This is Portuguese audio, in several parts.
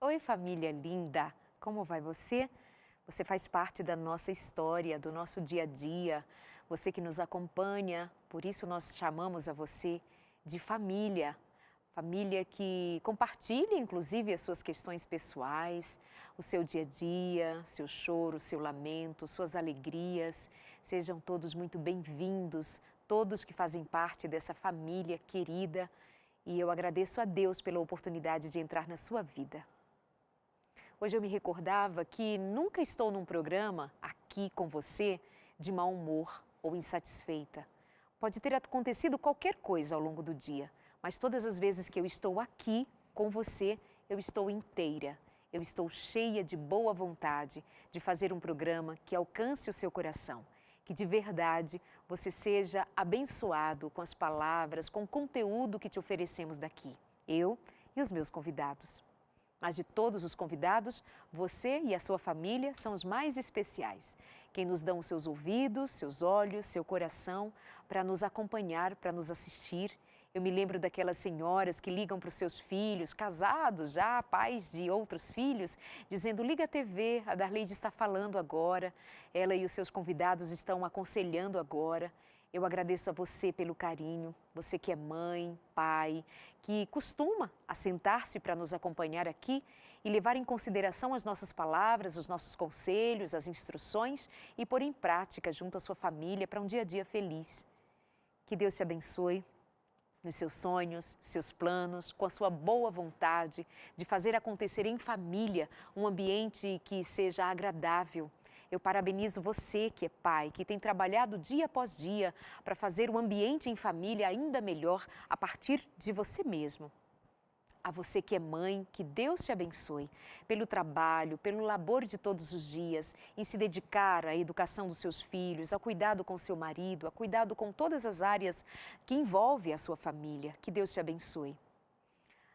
Oi, família linda! Como vai você? Você faz parte da nossa história, do nosso dia a dia. Você que nos acompanha, por isso nós chamamos a você de família. Família que compartilha, inclusive, as suas questões pessoais, o seu dia a dia, seu choro, seu lamento, suas alegrias. Sejam todos muito bem-vindos, todos que fazem parte dessa família querida. E eu agradeço a Deus pela oportunidade de entrar na sua vida. Hoje eu me recordava que nunca estou num programa, aqui com você, de mau humor ou insatisfeita. Pode ter acontecido qualquer coisa ao longo do dia, mas todas as vezes que eu estou aqui com você, eu estou inteira. Eu estou cheia de boa vontade de fazer um programa que alcance o seu coração. Que de verdade você seja abençoado com as palavras, com o conteúdo que te oferecemos daqui. Eu e os meus convidados. Mas de todos os convidados, você e a sua família são os mais especiais. Quem nos dão os seus ouvidos, seus olhos, seu coração, para nos acompanhar, para nos assistir. Eu me lembro daquelas senhoras que ligam para os seus filhos, casados já, pais de outros filhos, dizendo: liga a TV, a Darleide está falando agora, ela e os seus convidados estão aconselhando agora. Eu agradeço a você pelo carinho, você que é mãe, pai, que costuma assentar-se para nos acompanhar aqui e levar em consideração as nossas palavras, os nossos conselhos, as instruções e pôr em prática junto à sua família para um dia a dia feliz. Que Deus te abençoe nos seus sonhos, seus planos, com a sua boa vontade de fazer acontecer em família um ambiente que seja agradável. Eu parabenizo você que é pai, que tem trabalhado dia após dia para fazer o ambiente em família ainda melhor a partir de você mesmo. A você que é mãe, que Deus te abençoe pelo trabalho, pelo labor de todos os dias, em se dedicar à educação dos seus filhos, ao cuidado com seu marido, ao cuidado com todas as áreas que envolvem a sua família. Que Deus te abençoe.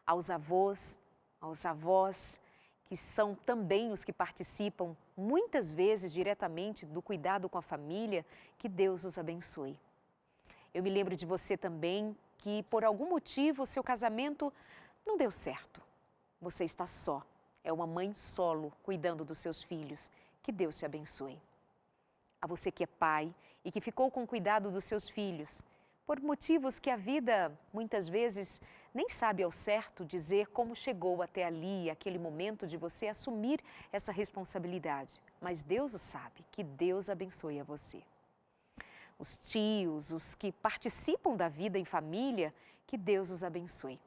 Aos avós, aos avós, que são também os que participam muitas vezes diretamente do cuidado com a família, que Deus os abençoe. Eu me lembro de você também que por algum motivo o seu casamento não deu certo. Você está só, é uma mãe solo cuidando dos seus filhos, que Deus te abençoe. A você que é pai e que ficou com cuidado dos seus filhos, por motivos que a vida muitas vezes nem sabe ao certo dizer como chegou até ali, aquele momento de você assumir essa responsabilidade. Mas Deus o sabe, que Deus abençoe a você. Os tios, os que participam da vida em família, que Deus os abençoe.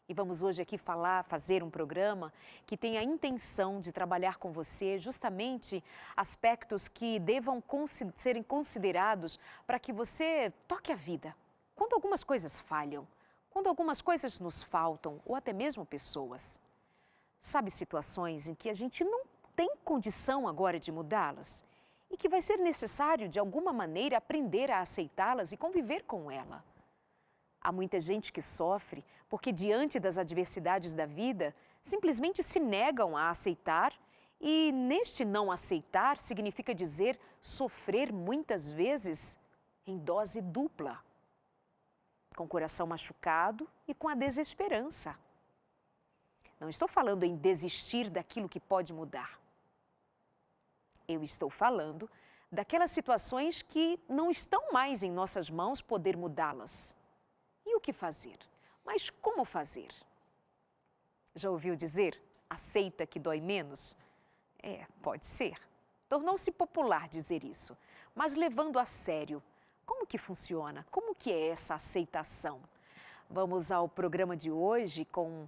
E vamos hoje aqui fazer um programa que tem a intenção de trabalhar com você justamente aspectos que devam serem considerados para que você toque a vida. Quando algumas coisas falham, quando algumas coisas nos faltam, ou até mesmo pessoas. Sabe, situações em que a gente não tem condição agora de mudá-las e que vai ser necessário, de alguma maneira, aprender a aceitá-las e conviver com ela. Há muita gente que sofre porque, diante das adversidades da vida, simplesmente se negam a aceitar e, neste não aceitar, significa dizer sofrer muitas vezes em dose dupla. Com o coração machucado e com a desesperança. Não estou falando em desistir daquilo que pode mudar. Eu estou falando daquelas situações que não estão mais em nossas mãos poder mudá-las. E o que fazer? Mas como fazer? Já ouviu dizer, aceita que dói menos? Pode ser. Tornou-se popular dizer isso, mas levando a sério. Como que funciona? Como que é essa aceitação? Vamos ao programa de hoje com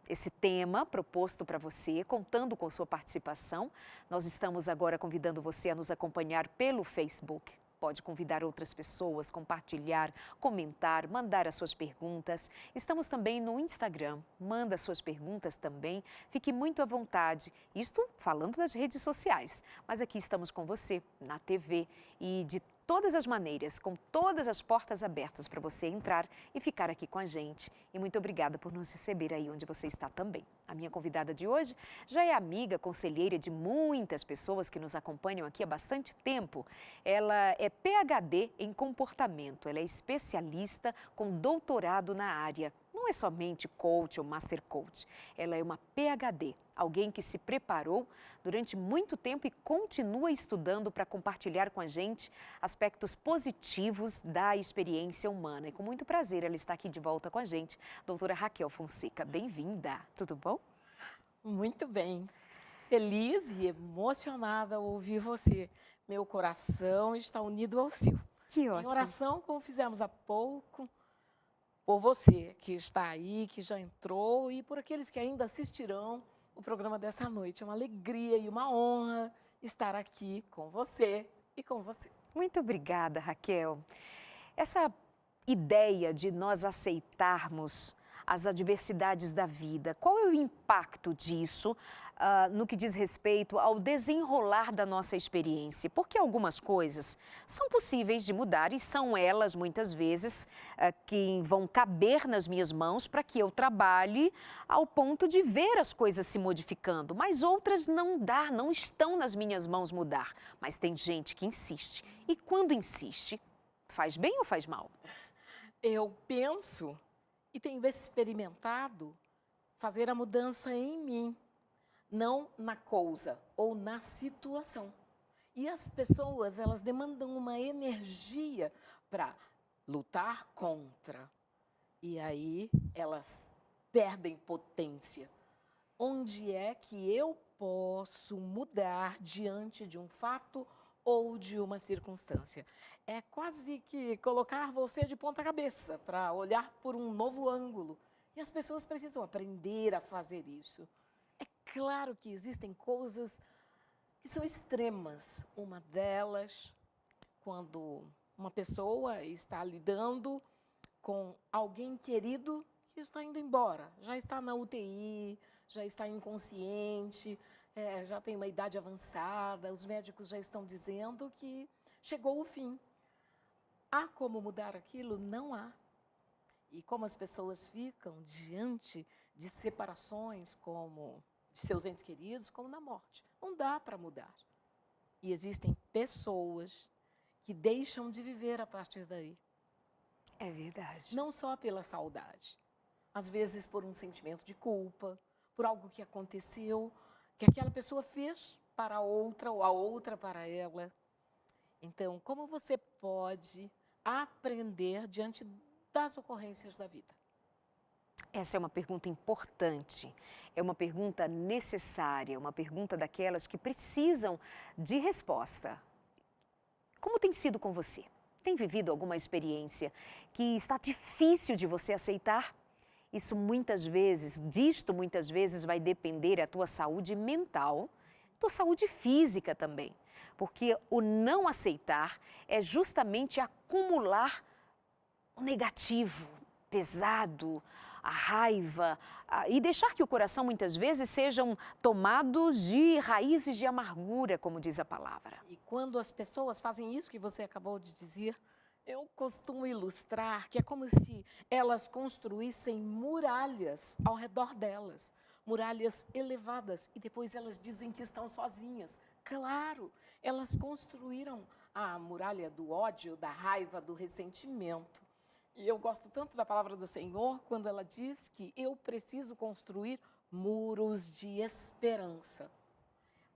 esse tema proposto para você, contando com sua participação. Nós estamos agora convidando você a nos acompanhar pelo Facebook. Pode convidar outras pessoas, compartilhar, comentar, mandar as suas perguntas. Estamos também no Instagram. Manda suas perguntas também. Fique muito à vontade. Isto falando das redes sociais. Mas aqui estamos com você, na TV e de todas as maneiras, com todas as portas abertas para você entrar e ficar aqui com a gente. E muito obrigada por nos receber aí onde você está também. A minha convidada de hoje já é amiga, conselheira de muitas pessoas que nos acompanham aqui há bastante tempo. Ela é PhD em comportamento, ela é especialista com doutorado na área. não é somente coach ou master coach, ela é uma PhD, alguém que se preparou durante muito tempo e continua estudando para compartilhar com a gente aspectos positivos da experiência humana. E com muito prazer ela está aqui de volta com a gente, doutora Raquel Fonseca. Bem-vinda, tudo bom? Muito bem, feliz e emocionada ao ouvir você. Meu coração está unido ao seu. Que Em ótimo. oração, como fizemos há pouco, por você que está aí, que já entrou, e por aqueles que ainda assistirão o programa dessa noite. É uma alegria e uma honra estar aqui com você e com você. Muito obrigada, Raquel. Essa ideia de nós aceitarmos as adversidades da vida, qual é o impacto disso no que diz respeito ao desenrolar da nossa experiência? Porque algumas coisas são possíveis de mudar e são elas, muitas vezes, que vão caber nas minhas mãos para que eu trabalhe ao ponto de ver as coisas se modificando. Mas outras não dá, não estão nas minhas mãos mudar. Mas tem gente que insiste. E quando insiste, faz bem ou faz mal? Eu penso e tenho experimentado fazer a mudança em mim, não na coisa ou na situação. E as pessoas, elas demandam uma energia para lutar contra. E aí elas perdem potência. Onde é que eu posso mudar diante de um fato ou de uma circunstância? É quase que colocar você de ponta cabeça para olhar por um novo ângulo. E as pessoas precisam aprender a fazer isso. É claro que existem coisas que são extremas. Uma delas, quando uma pessoa está lidando com alguém querido que está indo embora, já está na UTI, já está inconsciente, já tem uma idade avançada, os médicos já estão dizendo que chegou o fim. Há como mudar aquilo? Não há. E como as pessoas ficam diante de separações, como de seus entes queridos, como na morte. Não dá para mudar. E existem pessoas que deixam de viver a partir daí. É verdade. Não só pela saudade. Às vezes por um sentimento de culpa, por algo que aconteceu, que aquela pessoa fez para a outra ou a outra para ela. Então, como você pode aprender diante das ocorrências da vida? Essa é uma pergunta importante, é uma pergunta necessária, uma pergunta daquelas que precisam de resposta. Como tem sido com você? Tem vivido alguma experiência que está difícil de você aceitar? Isso disto muitas vezes vai depender a tua saúde mental, tua saúde física também. Porque o não aceitar é justamente acumular o negativo, pesado, a raiva, e deixar que o coração muitas vezes sejam tomados de raízes de amargura, como diz a palavra. E quando as pessoas fazem isso que você acabou de dizer, eu costumo ilustrar que é como se elas construíssem muralhas ao redor delas, muralhas elevadas, e depois elas dizem que estão sozinhas. Claro, elas construíram a muralha do ódio, da raiva, do ressentimento. E eu gosto tanto da palavra do Senhor quando ela diz que eu preciso construir muros de esperança.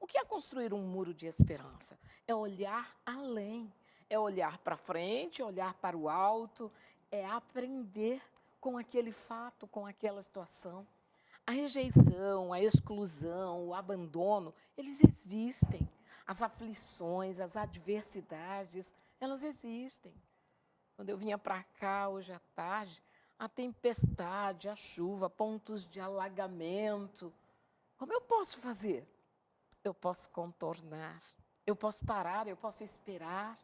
O que é construir um muro de esperança? É olhar além, é olhar para frente, é olhar para o alto, é aprender com aquele fato, com aquela situação. A rejeição, a exclusão, o abandono, eles existem. As aflições, as adversidades, elas existem. Quando eu vinha para cá hoje à tarde, a tempestade, a chuva, pontos de alagamento. Como eu posso fazer? Eu posso contornar, eu posso parar, eu posso esperar,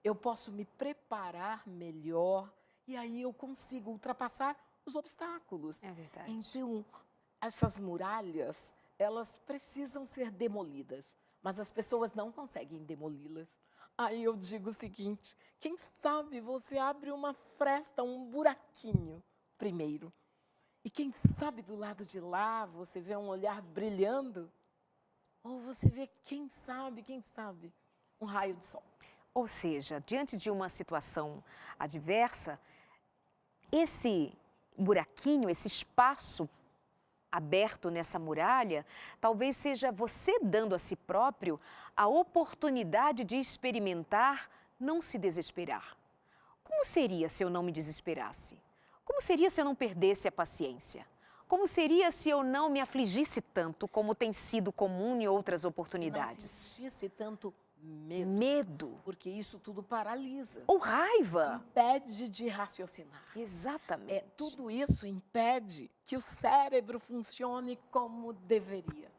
eu posso me preparar melhor e aí eu consigo ultrapassar os obstáculos. É verdade. Então, essas muralhas, elas precisam ser demolidas, mas as pessoas não conseguem demoli-las. Aí eu digo o seguinte, quem sabe você abre uma fresta, um buraquinho primeiro. E quem sabe do lado de lá você vê um olhar brilhando, ou você vê, quem sabe, um raio de sol. Ou seja, diante de uma situação adversa, esse buraquinho, esse espaço aberto nessa muralha, talvez seja você dando a si próprio a oportunidade de experimentar, não se desesperar. Como seria se eu não me desesperasse? Como seria se eu não perdesse a paciência? Como seria se eu não me afligisse tanto como tem sido comum em outras oportunidades? Se não sentisse tanto medo. Medo. Porque isso tudo paralisa. Ou raiva. Impede de raciocinar. Exatamente. Tudo isso impede que o cérebro funcione como deveria.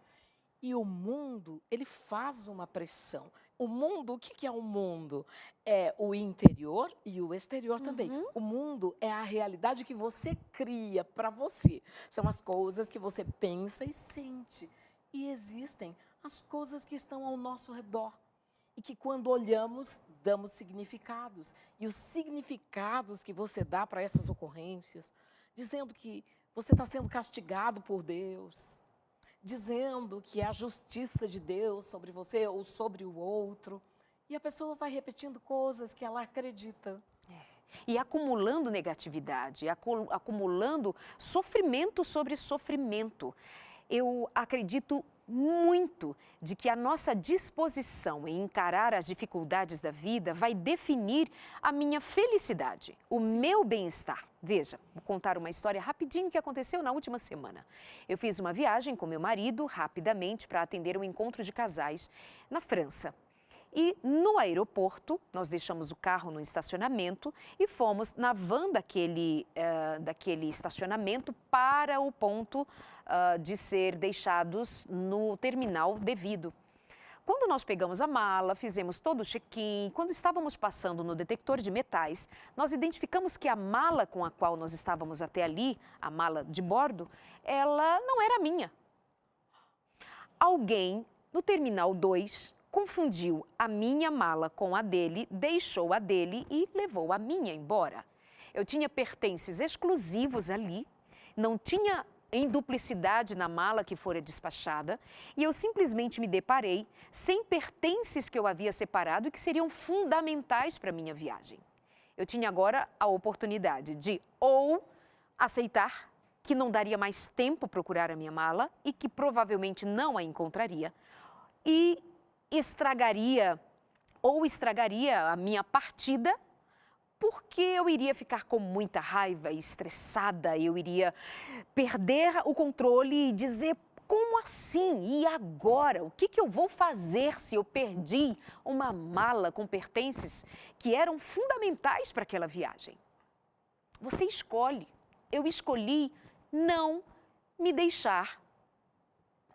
E o mundo, ele faz uma pressão. O mundo, o que é o mundo? É o interior e o exterior também. O mundo é a realidade que você cria para você. São as coisas que você pensa e sente. E existem as coisas que estão ao nosso redor. E que quando olhamos, damos significados. E os significados que você dá para essas ocorrências, dizendo que você está sendo castigado por Deus, dizendo que é a justiça de Deus sobre você ou sobre o outro. E a pessoa vai repetindo coisas que ela acredita. E acumulando negatividade, acumulando sofrimento sobre sofrimento. Eu acredito muito de que a nossa disposição em encarar as dificuldades da vida vai definir a minha felicidade, o meu bem-estar. Veja, vou contar uma história rapidinho que aconteceu na última semana. Eu fiz uma viagem com meu marido rapidamente para atender um encontro de casais na França. E no aeroporto, nós deixamos o carro no estacionamento e fomos na van daquele estacionamento para o ponto de ser deixados no terminal devido. Quando nós pegamos a mala, fizemos todo o check-in, quando estávamos passando no detector de metais, nós identificamos que a mala com a qual nós estávamos até ali, a mala de bordo, ela não era minha. Alguém no terminal 2 confundiu a minha mala com a dele, deixou a dele e levou a minha embora. Eu tinha pertences exclusivos ali, não tinha em duplicidade na mala que fora despachada e eu simplesmente me deparei sem pertences que eu havia separado e que seriam fundamentais para a minha viagem. Eu tinha agora a oportunidade de ou aceitar que não daria mais tempo procurar a minha mala e que provavelmente não a encontraria e estragaria a minha partida, porque eu iria ficar com muita raiva e estressada, eu iria perder o controle e dizer, como assim? E agora? O que eu vou fazer se eu perdi uma mala com pertences que eram fundamentais para aquela viagem? Você escolhe. Eu escolhi não me deixar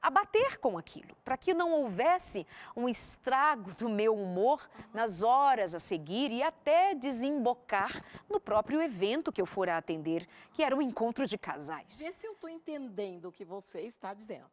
abater com aquilo, para que não houvesse um estrago do meu humor nas horas a seguir e até desembocar no próprio evento que eu fora atender, que era o encontro de casais. Vê se eu estou entendendo o que você está dizendo.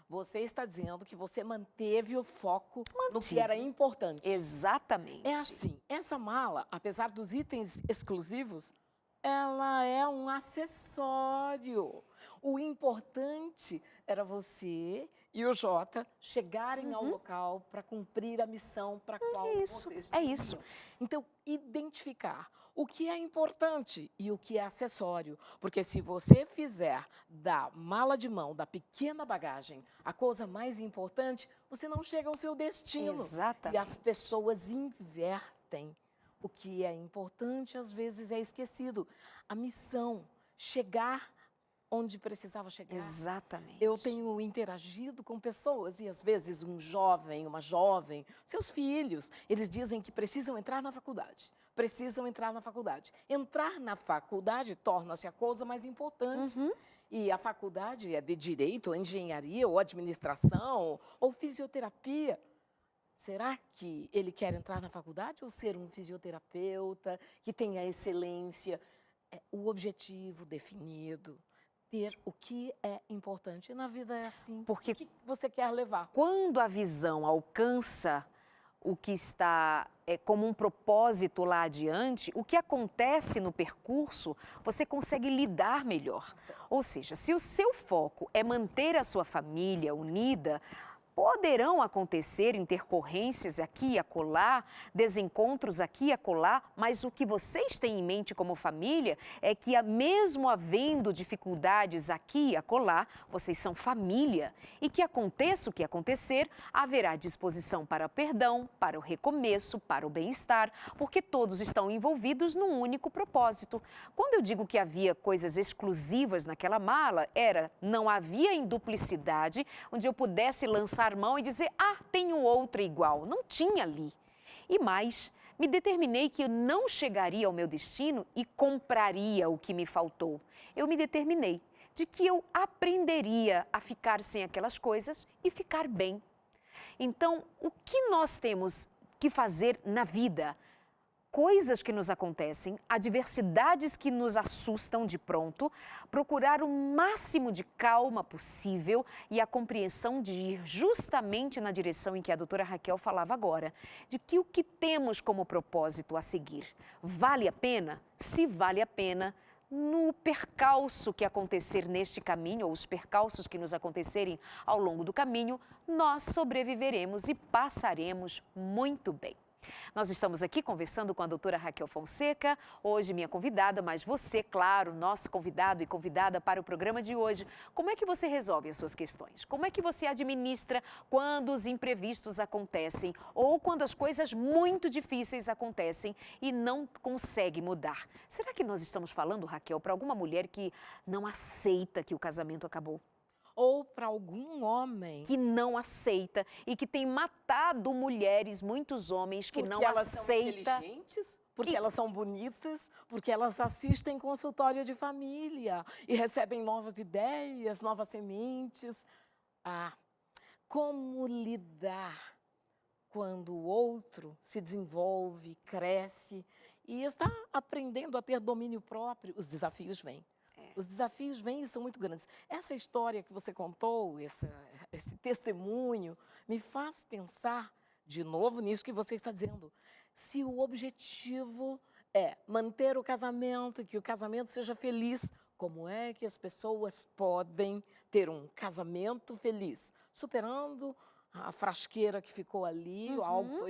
Você está dizendo que você manteve o foco no que era importante. Exatamente. É assim, essa mala, apesar dos itens exclusivos, ela é um acessório. O importante era você e o Jota chegarem ao local para cumprir a missão para a qual vocês É isso. Então, identificar o que é importante e o que é acessório. Porque se você fizer da mala de mão, da pequena bagagem, a coisa mais importante, você não chega ao seu destino. Exatamente. E as pessoas invertem. O que é importante, às vezes, é esquecido. A missão, chegar onde precisava chegar. Exatamente. Eu tenho interagido com pessoas e, às vezes, um jovem, uma jovem, seus filhos, eles dizem que precisam entrar na faculdade. Precisam entrar na faculdade. Entrar na faculdade torna-se a coisa mais importante. E a faculdade é de direito, ou engenharia, ou administração, ou fisioterapia. Será que ele quer entrar na faculdade ou ser um fisioterapeuta que tenha excelência? O objetivo definido, ter o que é importante. E na vida é assim. Porque o que você quer levar? Quando a visão alcança o que está como um propósito lá adiante, o que acontece no percurso, você consegue lidar melhor. Ou seja, se o seu foco é manter a sua família unida, Poderão acontecer intercorrências aqui e acolá, desencontros aqui e acolá, mas o que vocês têm em mente como família é que, mesmo havendo dificuldades aqui e acolá, vocês são família e que aconteça o que acontecer, haverá disposição para perdão, para o recomeço, para o bem-estar, porque todos estão envolvidos num único propósito. Quando eu digo que havia coisas exclusivas naquela mala, não havia em duplicidade, onde eu pudesse lançar mão e dizer, tenho outra igual. Não tinha ali. E mais, me determinei que eu não chegaria ao meu destino e compraria o que me faltou. Eu me determinei de que eu aprenderia a ficar sem aquelas coisas e ficar bem. Então, o que nós temos que fazer na vida? Coisas que nos acontecem, adversidades que nos assustam de pronto, procurar o máximo de calma possível e a compreensão de ir justamente na direção em que a doutora Raquel falava agora, de que o que temos como propósito a seguir vale a pena? Se vale a pena, no percalço que acontecer neste caminho, ou os percalços que nos acontecerem ao longo do caminho, nós sobreviveremos e passaremos muito bem. Nós estamos aqui conversando com a doutora Raquel Fonseca, hoje minha convidada, mas você, claro, nosso convidado e convidada para o programa de hoje. Como é que você resolve as suas questões? Como é que você administra quando os imprevistos acontecem ou quando as coisas muito difíceis acontecem e não consegue mudar? Será que nós estamos falando, Raquel, para alguma mulher que não aceita que o casamento acabou? Ou para algum homem que não aceita e que tem matado mulheres, muitos homens que não elas aceitam. são inteligentes, porque elas são bonitas, porque elas assistem consultório de família e recebem novas ideias, novas sementes. Como lidar quando o outro se desenvolve, cresce e está aprendendo a ter domínio próprio? Os desafios vêm. Os desafios vêm e são muito grandes. Essa história que você contou, esse testemunho, me faz pensar de novo nisso que você está dizendo. Se o objetivo é manter o casamento, que o casamento seja feliz, como é que as pessoas podem ter um casamento feliz? Superando a frasqueira que ficou ali, ou algo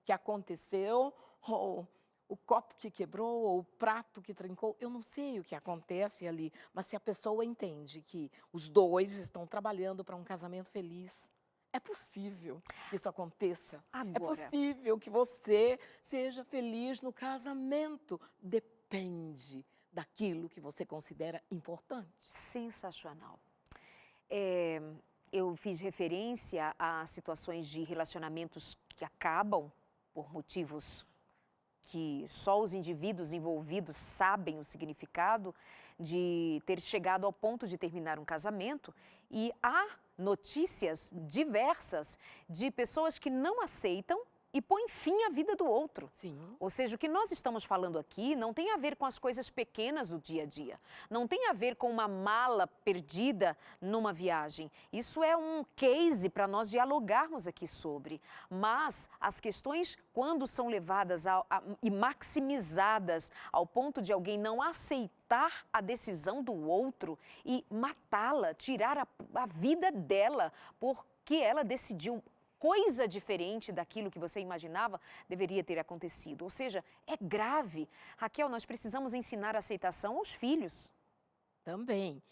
que aconteceu, ou o copo que quebrou, ou o prato que trincou, eu não sei o que acontece ali, mas se a pessoa entende que os dois estão trabalhando para um casamento feliz, é possível que isso aconteça. Agora. É possível que você seja feliz no casamento. Depende daquilo que você considera importante. Sensacional. Eu fiz referência a situações de relacionamentos que acabam por motivos que só os indivíduos envolvidos sabem o significado de ter chegado ao ponto de terminar um casamento, e há notícias diversas de pessoas que não aceitam e põem fim à vida do outro. Sim. Ou seja, o que nós estamos falando aqui não tem a ver com as coisas pequenas do dia a dia. Não tem a ver com uma mala perdida numa viagem. Isso é um case para nós dialogarmos aqui sobre. Mas as questões, quando são levadas e maximizadas ao ponto de alguém não aceitar a decisão do outro e matá-la, tirar a vida dela porque ela decidiu coisa diferente daquilo que você imaginava deveria ter acontecido. Ou seja, é grave. Raquel, nós precisamos ensinar a aceitação aos filhos. Também.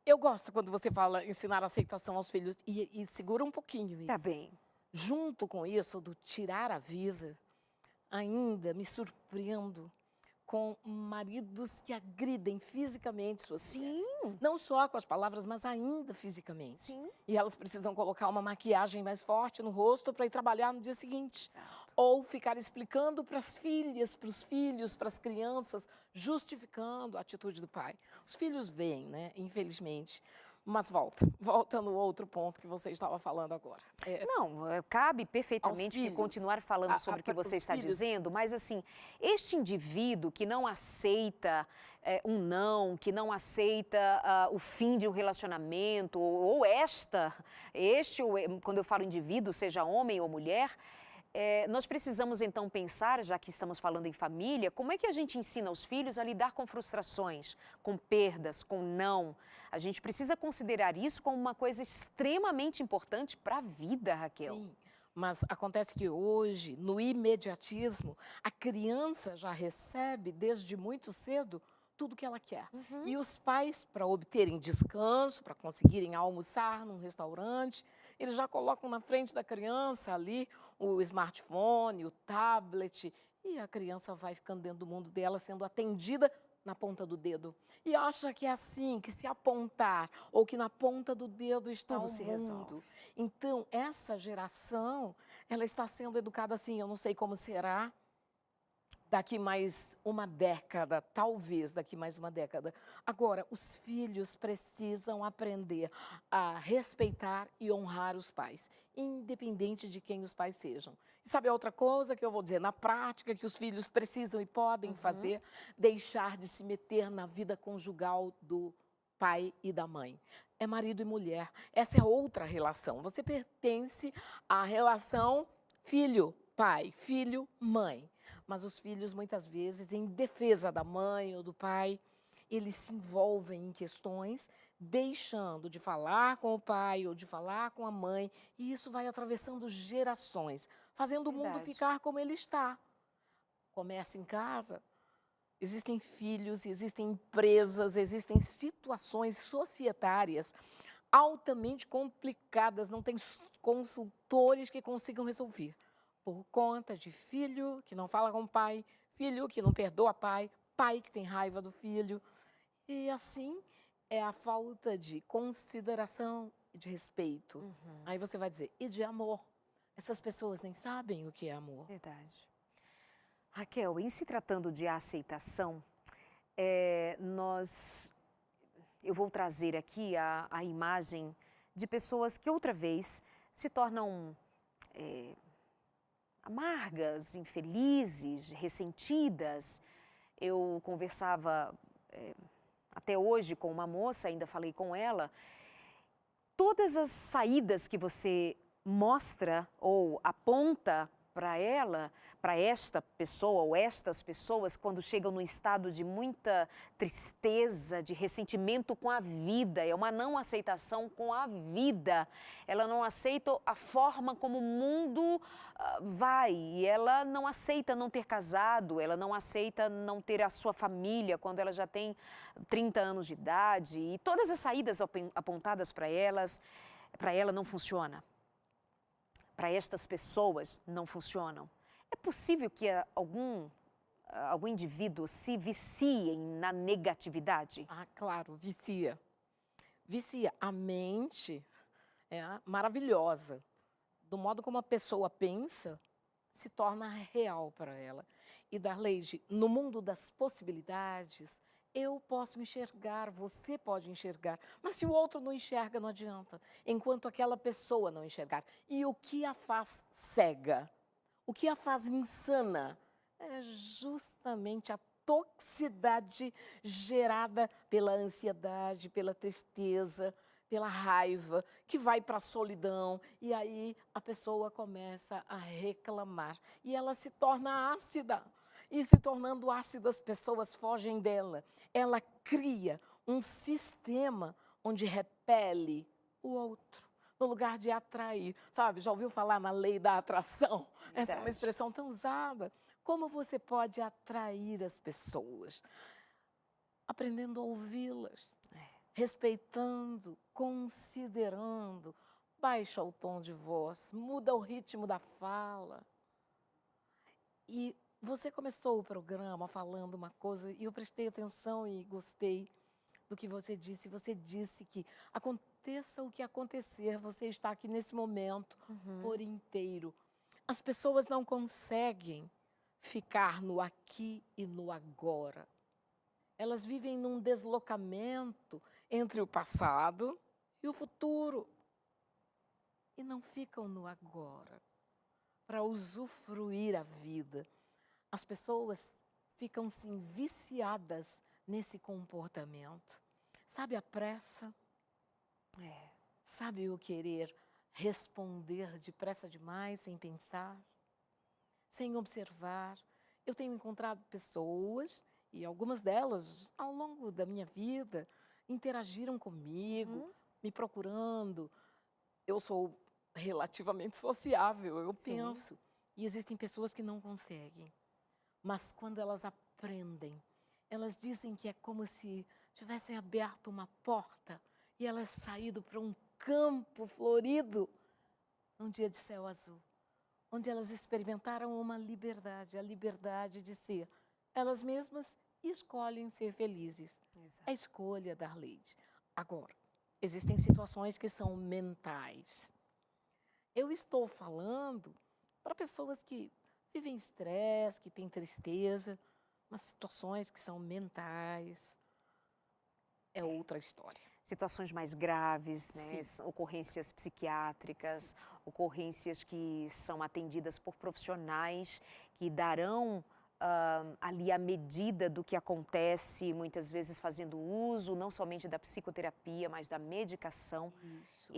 Eu gosto quando você fala ensinar a aceitação aos filhos e segura um pouquinho isso. Tá bem. Junto com isso, do tirar a vida, ainda me surpreendo com maridos que agridem fisicamente suas mulheres. Não só com as palavras, mas ainda fisicamente. Sim. E elas precisam colocar uma maquiagem mais forte no rosto para ir trabalhar no dia seguinte. Exato. Ou ficar explicando para as filhas, para os filhos, para as crianças, justificando a atitude do pai. Os filhos veem, né? Infelizmente. Mas volta no outro ponto que você estava falando agora. Não, cabe perfeitamente que continuar falando sobre o que você está dizendo, mas assim, este indivíduo que não aceita um não, que não aceita o fim de um relacionamento, ou quando eu falo indivíduo, seja homem ou mulher, Nós precisamos então pensar, já que estamos falando em família, como é que a gente ensina os filhos a lidar com frustrações, com perdas, com não. A gente precisa considerar isso como uma coisa extremamente importante para a vida, Raquel. Sim, mas acontece que hoje, no imediatismo, a criança já recebe desde muito cedo tudo que ela quer. E os pais, para obterem descanso, para conseguirem almoçar num restaurante, eles já colocam na frente da criança ali o smartphone, o tablet, e a criança vai ficando dentro do mundo dela, sendo atendida na ponta do dedo. E acha que é assim, que se apontar, ou que na ponta do dedo está Tudo o se mundo. resolve. Então, essa geração, ela está sendo educada assim, eu não sei como será daqui mais uma década, talvez daqui mais uma década. Agora, os filhos precisam aprender a respeitar e honrar os pais, independente de quem os pais sejam. E sabe a outra coisa que eu vou dizer? Na prática, que os filhos precisam e podem fazer, deixar de se meter na vida conjugal do pai e da mãe. É marido e mulher. Essa é outra relação. Você pertence à relação filho-pai, filho-mãe. Mas os filhos, muitas vezes, em defesa da mãe ou do pai, eles se envolvem em questões, deixando de falar com o pai ou de falar com a mãe, e isso vai atravessando gerações, fazendo o mundo Verdade. ficar como ele está. Começa em casa, existem filhos, existem empresas, existem situações societárias altamente complicadas, não tem consultores que consigam resolver. Por conta de filho que não fala com o pai, filho que não perdoa pai, pai que tem raiva do filho. E assim é a falta de consideração e de respeito. Aí você vai dizer, e de amor? Essas pessoas nem sabem o que é amor. Verdade. Raquel, em se tratando de aceitação, eu vou trazer aqui a imagem de pessoas que outra vez se tornam amargas, infelizes, ressentidas. Eu conversava até hoje com uma moça, ainda falei com ela. Todas as saídas que você mostra ou aponta para ela, para esta pessoa ou estas pessoas, quando chegam num estado de muita tristeza, de ressentimento com a vida, é uma não aceitação com a vida. Ela não aceita a forma como o mundo vai, e ela não aceita não ter casado, ela não aceita não ter a sua família quando ela já tem 30 anos de idade, e todas as saídas apontadas para ela não funciona. Para estas pessoas não funcionam. É possível que algum indivíduo se vicie na negatividade? Ah, claro, vicia. Vicia. A mente é maravilhosa. Do modo como a pessoa pensa, se torna real para ela. E Darleide, no mundo das possibilidades, eu posso enxergar, você pode enxergar, mas se o outro não enxerga, não adianta, enquanto aquela pessoa não enxergar. E o que a faz cega, o que a faz insana, é justamente a toxicidade gerada pela ansiedade, pela tristeza, pela raiva, que vai para a solidão, e aí a pessoa começa a reclamar, e ela se torna ácida. E se tornando ácida, as pessoas fogem dela. Ela cria um sistema onde repele o outro, no lugar de atrair. Sabe, já ouviu falar na lei da atração? Essa é uma Verdade. expressão tão usada. Como você pode atrair as pessoas? Aprendendo a ouvi-las, respeitando, considerando. Baixa o tom de voz, muda o ritmo da fala. E você começou o programa falando uma coisa e eu prestei atenção e gostei do que você disse. Você disse que aconteça o que acontecer, você está aqui nesse momento por inteiro. As pessoas não conseguem ficar no aqui e no agora. Elas vivem num deslocamento entre o passado e o futuro. E não ficam no agora para usufruir a vida. As pessoas ficam sim viciadas nesse comportamento. Sabe a pressa? Sabe o querer responder depressa demais, sem pensar? sem observar. Eu tenho encontrado pessoas, e algumas delas, ao longo da minha vida, interagiram comigo, me procurando. Eu sou relativamente sociável, eu Sim. penso. E existem pessoas que não conseguem. Mas quando elas aprendem, elas dizem que é como se tivessem aberto uma porta e elas saído para um campo florido, num dia de céu azul, onde elas experimentaram uma liberdade, a liberdade de ser elas mesmas e escolhem ser felizes. Exato. É a escolha da Arleide. Agora, existem situações que são mentais. Eu estou falando para pessoas que vivem estresse, que têm tristeza, mas situações que são mentais é outra história. Situações mais graves, né? Sim. Ocorrências psiquiátricas, ocorrências que são atendidas por profissionais que darão ali a medida do que acontece, muitas vezes fazendo uso não somente da psicoterapia, mas da medicação. Isso.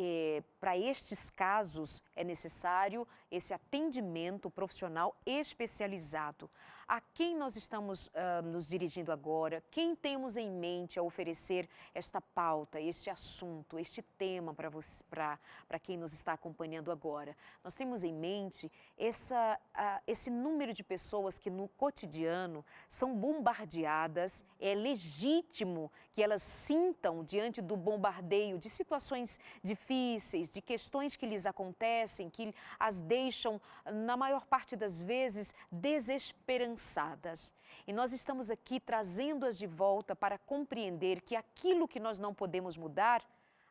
Para estes casos é necessário esse atendimento profissional especializado. A quem nós estamos nos dirigindo agora? Quem temos em mente a oferecer esta pauta, este assunto, este tema para quem nos está acompanhando agora? Nós temos em mente esse número de pessoas que no cotidiano são bombardeadas. É legítimo que elas sintam diante do bombardeio de situações difíceis, de questões que lhes acontecem, que as deixam, na maior parte das vezes, desesperançadas. E nós estamos aqui trazendo-as de volta para compreender que aquilo que nós não podemos mudar,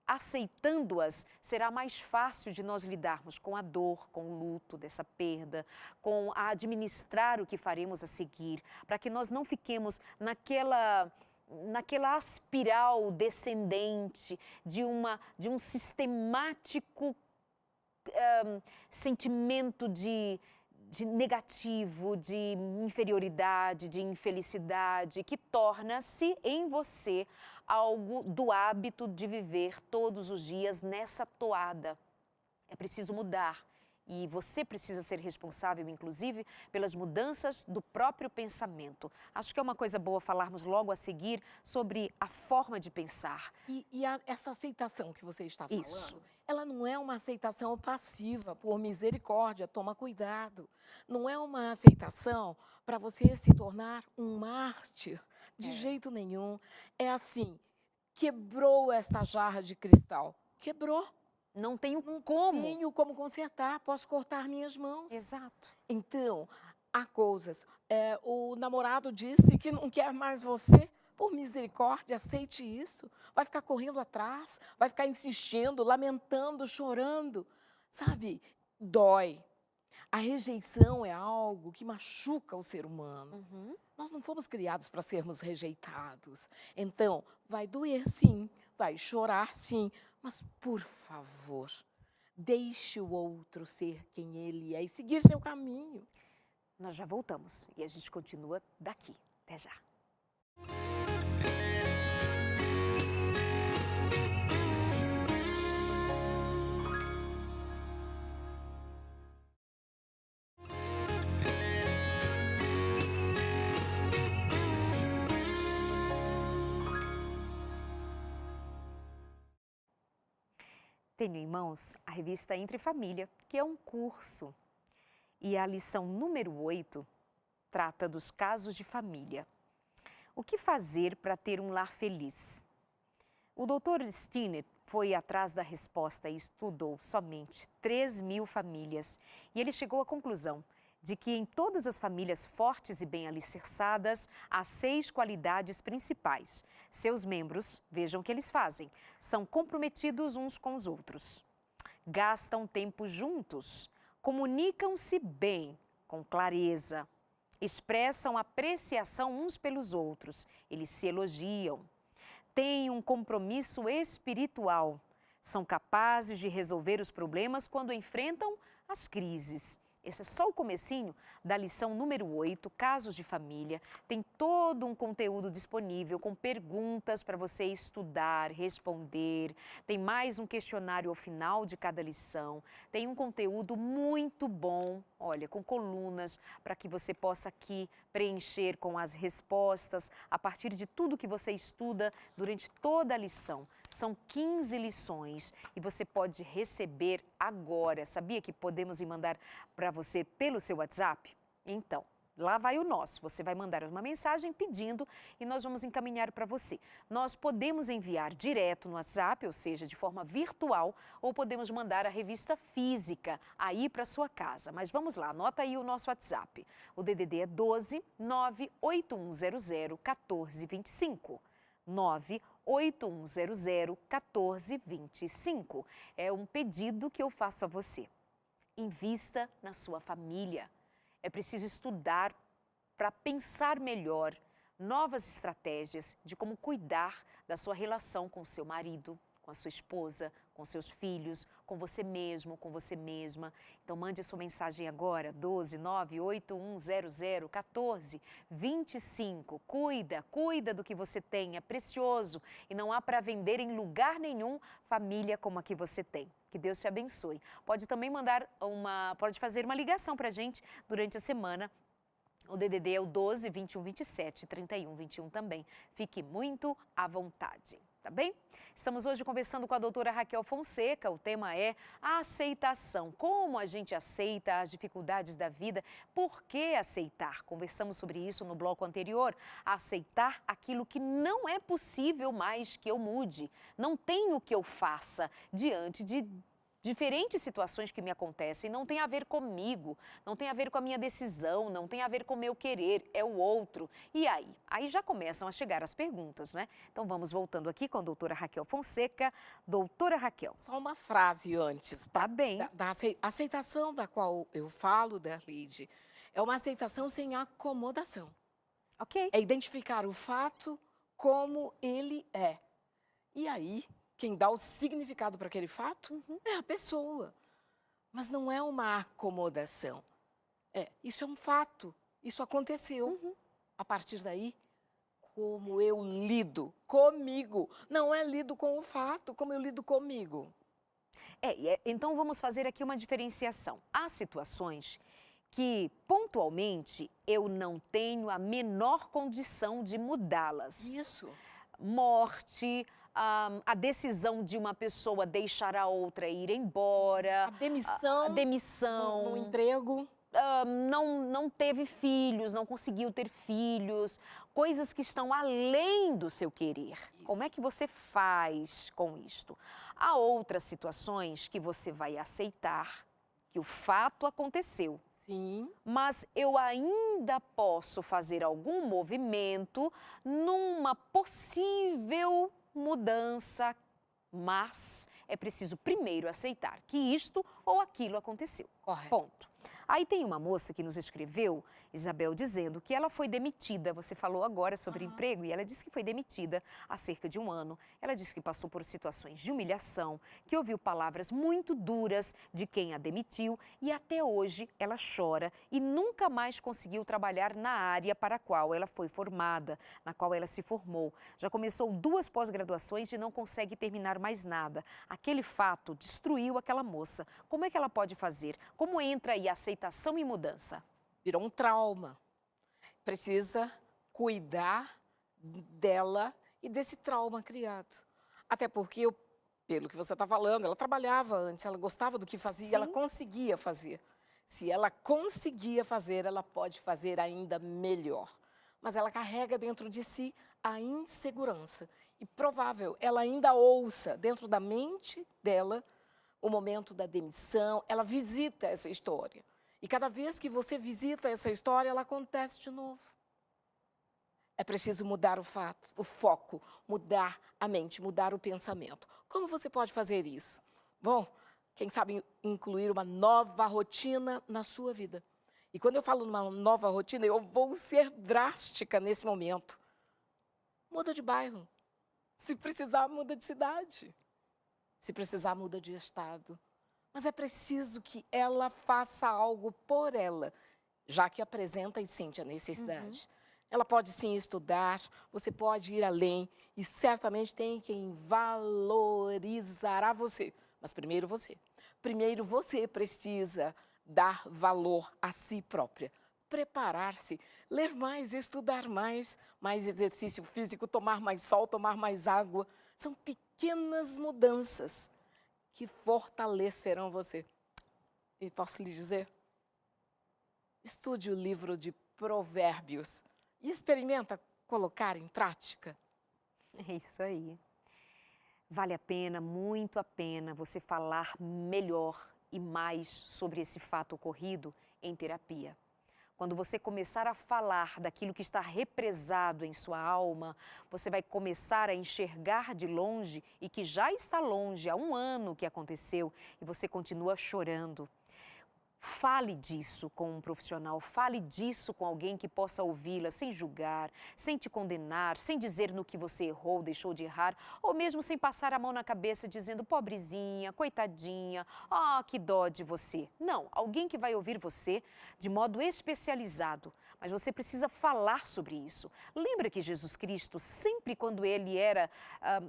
aceitando-as, será mais fácil de nós lidarmos com a dor, com o luto dessa perda, com a administrar o que faremos a seguir, para que nós não fiquemos naquela espiral descendente de um sistemático sentimento de negativo, de inferioridade, de infelicidade, que torna-se em você algo do hábito de viver todos os dias nessa toada. É preciso mudar. E você precisa ser responsável, inclusive, pelas mudanças do próprio pensamento. Acho que é uma coisa boa falarmos logo a seguir sobre a forma de pensar. Essa aceitação que você está falando, Isso. ela não é uma aceitação passiva, por misericórdia, toma cuidado. Não é uma aceitação para você se tornar um mártir, de jeito nenhum. É assim, quebrou esta jarra de cristal, quebrou. Não tenho Não como. tenho como consertar, posso cortar minhas mãos. Exato. Então, há coisas. O namorado disse que não quer mais você. Por misericórdia, aceite isso. Vai ficar correndo atrás, vai ficar insistindo, lamentando, chorando. Sabe, dói. A rejeição é algo que machuca o ser humano. Nós não fomos criados para sermos rejeitados. Então, vai doer sim, vai chorar sim, mas, por favor, deixe o outro ser quem ele é e seguir seu caminho. Nós já voltamos e a gente continua daqui. Até já. Tenho em mãos a revista Entre Família, que é um curso. E a lição número 8 trata dos casos de família. O que fazer para ter um lar feliz? O Dr. Stinner foi atrás da resposta e estudou somente 3.000 famílias. E ele chegou à conclusão de que em todas as famílias fortes e bem alicerçadas, há 6 qualidades principais. Seus membros, vejam o que eles fazem, são comprometidos uns com os outros, gastam tempo juntos, comunicam-se bem, com clareza, expressam apreciação uns pelos outros, eles se elogiam, têm um compromisso espiritual, são capazes de resolver os problemas quando enfrentam as crises Esse é só o comecinho da lição número 8, Casos de Família. Tem todo um conteúdo disponível com perguntas para você estudar, responder. Tem mais um questionário ao final de cada lição. Tem um conteúdo muito bom, olha, com colunas para que você possa aqui preencher com as respostas a partir de tudo que você estuda durante toda a lição. São 15 lições e você pode receber agora. Sabia que podemos mandar para você pelo seu WhatsApp? Então, lá vai o nosso. Você vai mandar uma mensagem pedindo e nós vamos encaminhar para você. Nós podemos enviar direto no WhatsApp, ou seja, de forma virtual, ou podemos mandar a revista física aí para sua casa. Mas vamos lá, anota aí o nosso WhatsApp. O DDD é 12 98100 1425. 98100 1425. É um pedido que eu faço a você. Invista na sua família. É preciso estudar para pensar melhor novas estratégias de como cuidar da sua relação com o seu marido, com a sua esposa, com seus filhos, com você mesmo, com você mesma. Então mande a sua mensagem agora, 12 98100 1425. Cuida do que você tem, é precioso e não há para vender em lugar nenhum família como a que você tem. Que Deus te abençoe. Pode também pode fazer uma ligação para a gente durante a semana. O DDD é o 12 21 27 31 21 também. Fique muito à vontade, tá bem? Estamos hoje conversando com a doutora Raquel Fonseca. O tema é a aceitação. Como a gente aceita as dificuldades da vida? Por que aceitar? Conversamos sobre isso no bloco anterior. Aceitar aquilo que não é possível mais que eu mude. Não tem o que eu faça diante de diferentes situações que me acontecem. Não tem a ver comigo, não tem a ver com a minha decisão, não tem a ver com o meu querer, é o outro. E aí? Aí já começam a chegar as perguntas, né? Então vamos voltando aqui com a doutora Raquel Fonseca. Doutora Raquel. Só uma frase antes. Tá bem. Da aceitação da qual eu falo, Darlide, é uma aceitação sem acomodação. Ok. É identificar o fato como ele é. E aí, quem dá o significado para aquele fato é a pessoa. Mas não é uma acomodação. Isso é um fato. Isso aconteceu. A partir daí, como eu lido comigo. Não é lido com o fato, como eu lido comigo. Então vamos fazer aqui uma diferenciação. Há situações que, pontualmente, eu não tenho a menor condição de mudá-las. Isso. Morte, a decisão de uma pessoa deixar a outra ir embora. A demissão. A demissão. No emprego. Não teve filhos, não conseguiu ter filhos. Coisas que estão além do seu querer. Como é que você faz com isto? Há outras situações que você vai aceitar que o fato aconteceu. Sim. Mas eu ainda posso fazer algum movimento numa possível mudança, mas é preciso primeiro aceitar que isto ou aquilo aconteceu. Correto. Ponto. Aí tem uma moça que nos escreveu, Isabel, dizendo que ela foi demitida. Você falou agora sobre emprego e ela disse que foi demitida há cerca de um ano. Ela disse que passou por situações de humilhação, que ouviu palavras muito duras de quem a demitiu e até hoje ela chora e nunca mais conseguiu trabalhar na área para a qual ela foi formada, na qual ela se formou. Já começou 2 pós-graduações e não consegue terminar mais nada. Aquele fato destruiu aquela moça. Como é que ela pode fazer? Como entra aí a aceitação e mudança? Virou um trauma. Precisa cuidar dela e desse trauma criado. Até porque, pelo que você está falando, ela trabalhava antes, ela gostava do que fazia, Sim. ela conseguia fazer. Se ela conseguia fazer, ela pode fazer ainda melhor. Mas ela carrega dentro de si a insegurança. E provável, ela ainda ouça dentro da mente dela o momento da demissão, ela visita essa história. E cada vez que você visita essa história, ela acontece de novo. É preciso mudar o fato, o foco, mudar a mente, mudar o pensamento. Como você pode fazer isso? Bom, quem sabe incluir uma nova rotina na sua vida. E quando eu falo numa nova rotina, eu vou ser drástica nesse momento. Muda de bairro. Se precisar, muda de cidade. Se precisar, muda de estado. mas é preciso que ela faça algo por ela, já que apresenta e sente a necessidade. Ela pode sim estudar, você pode ir além e certamente tem quem valorizará você. Mas primeiro você. Primeiro você precisa dar valor a si própria. Preparar-se, ler mais, estudar mais, mais exercício físico, tomar mais sol, tomar mais água. São pequenas mudanças que fortalecerão você. E posso lhe dizer, estude o livro de Provérbios e experimenta colocar em prática. É isso aí. Vale a pena, muito a pena, você falar melhor e mais sobre esse fato ocorrido em terapia. Quando você começar a falar daquilo que está represado em sua alma, você vai começar a enxergar de longe e que já está longe, há um ano que aconteceu, e você continua chorando. Fale disso com um profissional, fale disso com alguém que possa ouvi-la sem julgar, sem te condenar, sem dizer no que você errou, deixou de errar, ou mesmo sem passar a mão na cabeça dizendo pobrezinha, coitadinha, que dó de você. Não, alguém que vai ouvir você de modo especializado, mas você precisa falar sobre isso. Lembra que Jesus Cristo, sempre quando ele era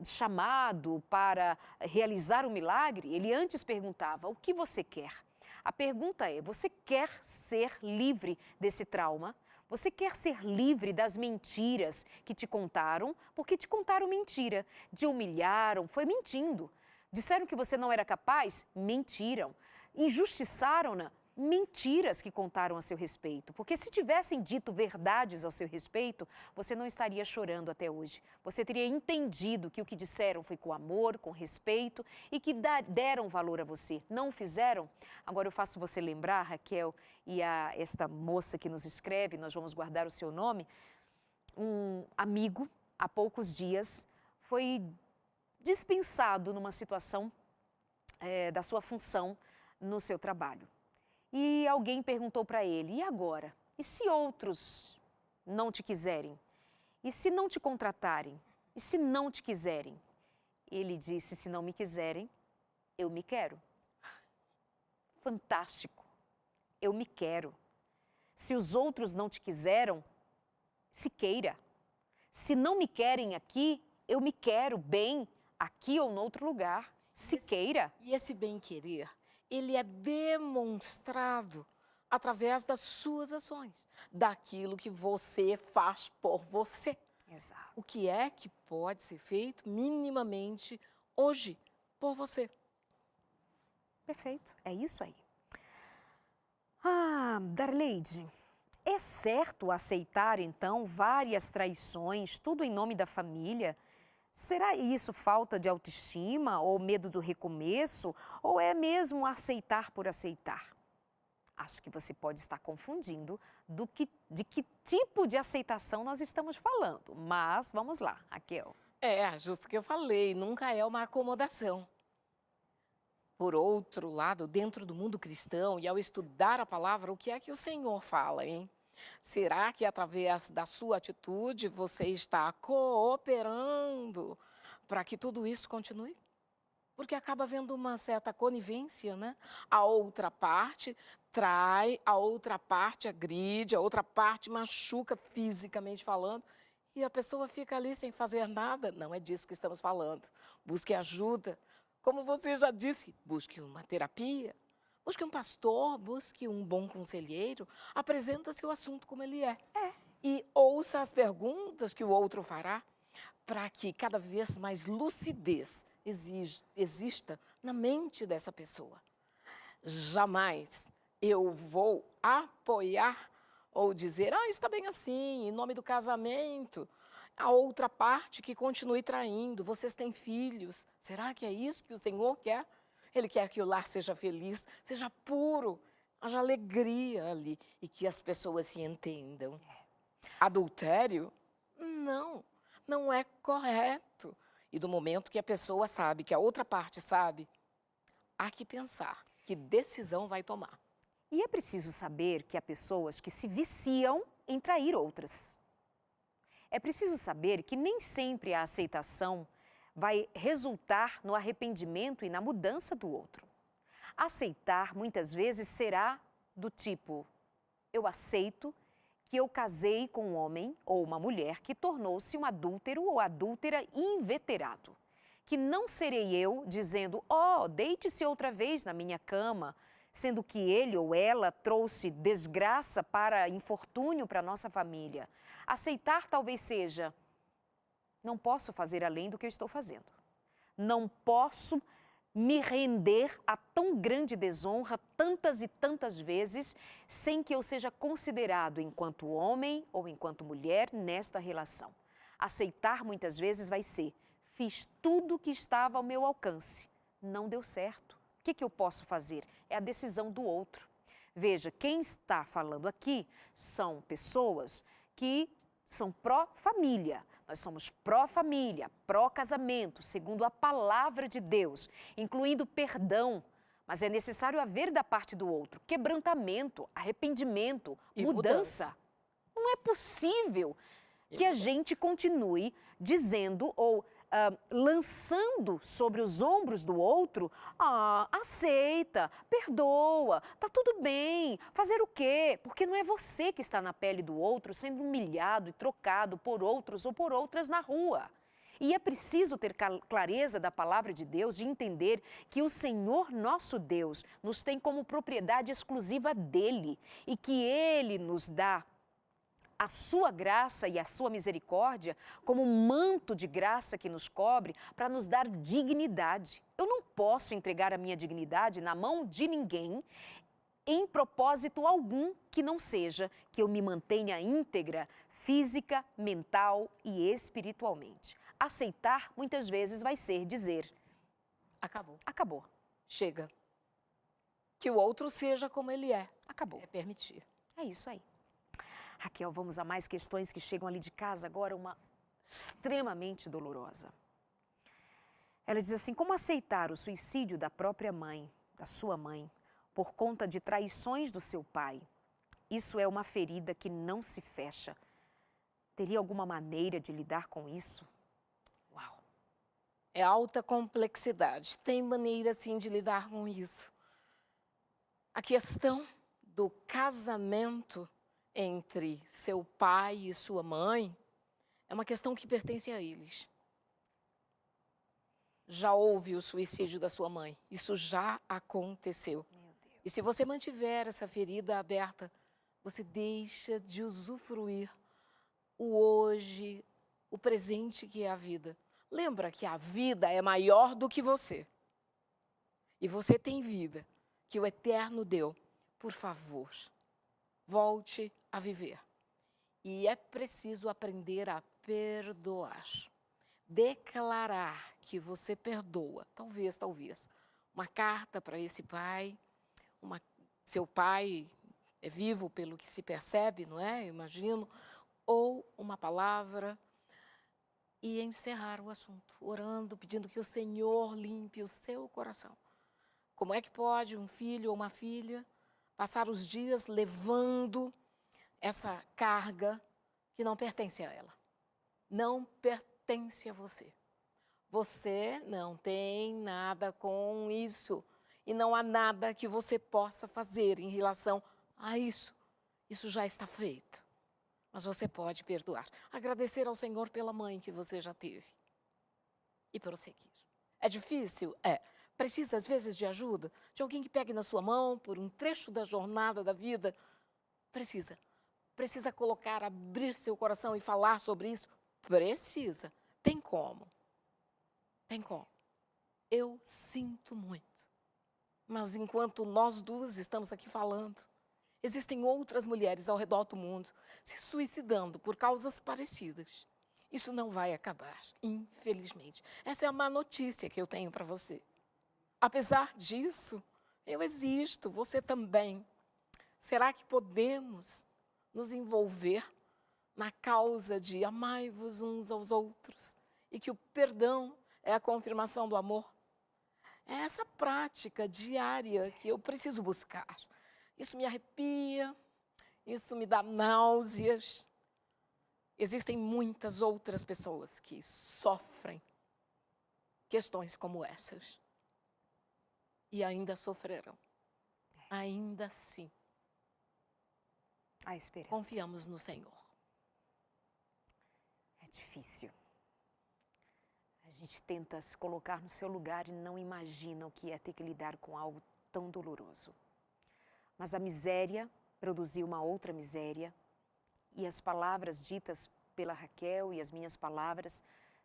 chamado para realizar um milagre, ele antes perguntava: o que você quer? A pergunta é, você quer ser livre desse trauma? Você quer ser livre das mentiras que te contaram? Porque te contaram mentira. Te humilharam, foi mentindo. Disseram que você não era capaz? Mentiram. Injustiçaram-na? Mentiras que contaram a seu respeito. Porque se tivessem dito verdades ao seu respeito, você não estaria chorando até hoje. Você teria entendido que o que disseram foi com amor, com respeito e que deram valor a você. Não o fizeram? Agora eu faço você lembrar, Raquel, e esta moça que nos escreve, nós vamos guardar o seu nome, um amigo, há poucos dias, foi dispensado numa situação da sua função no seu trabalho. E alguém perguntou para ele, e agora? E se outros não te quiserem? E se não te contratarem? E se não te quiserem? Ele disse, se não me quiserem, eu me quero. Fantástico. Eu me quero. Se os outros não te quiseram, se queira. Se não me querem aqui, eu me quero bem aqui ou em outro lugar. Se queira. E esse bem-querer, ele é demonstrado através das suas ações, daquilo que você faz por você. Exato. O que é que pode ser feito minimamente hoje por você? Perfeito, é isso aí. Darleide, é certo aceitar então várias traições, tudo em nome da família? Será isso falta de autoestima ou medo do recomeço? Ou é mesmo aceitar por aceitar? Acho que você pode estar confundindo de que tipo de aceitação nós estamos falando. Mas vamos lá, Raquel. É, justo o que eu falei, nunca é uma acomodação. Por outro lado, dentro do mundo cristão e ao estudar a palavra, o que é que o Senhor fala, hein? Será que através da sua atitude você está cooperando para que tudo isso continue? Porque acaba havendo uma certa conivência, né? A outra parte trai, a outra parte agride, a outra parte machuca fisicamente falando e a pessoa fica ali sem fazer nada. Não é disso que estamos falando. Busque ajuda. Como você já disse, busque uma terapia. Busque um pastor, busque um bom conselheiro, apresenta seu assunto como ele é. E ouça as perguntas que o outro fará, para que cada vez mais lucidez exista na mente dessa pessoa. Jamais eu vou apoiar ou dizer, está bem assim, em nome do casamento. A outra parte que continue traindo, vocês têm filhos. Será que é isso que o Senhor quer? Ele quer que o lar seja feliz, seja puro, haja alegria ali e que as pessoas se entendam. Adultério? Não é correto. E do momento que a pessoa sabe, que a outra parte sabe, há que pensar que decisão vai tomar. E é preciso saber que há pessoas que se viciam em trair outras. É preciso saber que nem sempre a aceitação vai resultar no arrependimento e na mudança do outro. Aceitar, muitas vezes, será do tipo: eu aceito que eu casei com um homem ou uma mulher que tornou-se um adúltero ou adúltera inveterado. Que não serei eu dizendo: oh, deite-se outra vez na minha cama, sendo que ele ou ela trouxe desgraça para infortúnio para a nossa família. Aceitar talvez seja: não posso fazer além do que eu estou fazendo. Não posso me render a tão grande desonra tantas e tantas vezes sem que eu seja considerado enquanto homem ou enquanto mulher nesta relação. Aceitar muitas vezes vai ser: fiz tudo o que estava ao meu alcance, não deu certo. O que eu posso fazer? É a decisão do outro. Veja, quem está falando aqui são pessoas que são pró-família. Nós somos pró-família, pró-casamento, segundo a palavra de Deus, incluindo perdão. Mas é necessário haver da parte do outro quebrantamento, arrependimento, mudança. Não é possível que a gente continue dizendo ou lançando sobre os ombros do outro: aceita, perdoa, tá tudo bem, fazer o quê? Porque não é você que está na pele do outro sendo humilhado e trocado por outros ou por outras na rua. E é preciso ter clareza da palavra de Deus, de entender que o Senhor nosso Deus nos tem como propriedade exclusiva dele e que ele nos dá a sua graça e a sua misericórdia como um manto de graça que nos cobre para nos dar dignidade. Eu não posso entregar a minha dignidade na mão de ninguém em propósito algum que não seja que eu me mantenha íntegra física, mental e espiritualmente. Aceitar muitas vezes vai ser dizer: acabou. Acabou. Chega. Que o outro seja como ele é. Acabou. É permitir. É isso aí. Raquel, vamos a mais questões que chegam ali de casa agora, uma extremamente dolorosa. Ela diz assim: como aceitar o suicídio da própria mãe, da sua mãe, por conta de traições do seu pai? Isso é uma ferida que não se fecha. Teria alguma maneira de lidar com isso? Uau! É alta complexidade. Tem maneira, sim, de lidar com isso. A questão do casamento entre seu pai e sua mãe é uma questão que pertence a eles. Já houve o suicídio da sua mãe. Isso já aconteceu. E se você mantiver essa ferida aberta, você deixa de usufruir o hoje, o presente que é a vida. Lembra que a vida é maior do que você. E você tem vida que o Eterno deu. Por favor, volte a viver. E é preciso aprender a perdoar. Declarar que você perdoa. Talvez. Uma carta para esse pai. Seu pai é vivo pelo que se percebe, não é? Imagino. Ou uma palavra. E encerrar o assunto. Orando, pedindo que o Senhor limpe o seu coração. Como é que pode um filho ou uma filha passar os dias levando essa carga que não pertence a ela? Não pertence a você. Você não tem nada com isso. E não há nada que você possa fazer em relação a isso. Isso já está feito. Mas você pode perdoar. Agradecer ao Senhor pela mãe que você já teve. E prosseguir. É difícil? É. Precisa, às vezes, de ajuda? De alguém que pegue na sua mão por um trecho da jornada da vida? Precisa. Precisa colocar, abrir seu coração e falar sobre isso? Precisa. Tem como. Tem como. Eu sinto muito. Mas enquanto nós duas estamos aqui falando, existem outras mulheres ao redor do mundo se suicidando por causas parecidas. Isso não vai acabar, infelizmente. Essa é a má notícia que eu tenho para você. Apesar disso, eu existo, você também. Será que podemos nos envolver na causa de amai-vos uns aos outros e que o perdão é a confirmação do amor? É essa prática diária que eu preciso buscar. Isso me arrepia, isso me dá náuseas. Existem muitas outras pessoas que sofrem questões como essas. e ainda sofrerão. Ainda assim, A esperança. confiamos no Senhor. É difícil. A gente tenta se colocar no seu lugar e não imagina o que é ter que lidar com algo tão doloroso. Mas a miséria produziu uma outra miséria, e as palavras ditas pela Raquel e as minhas palavras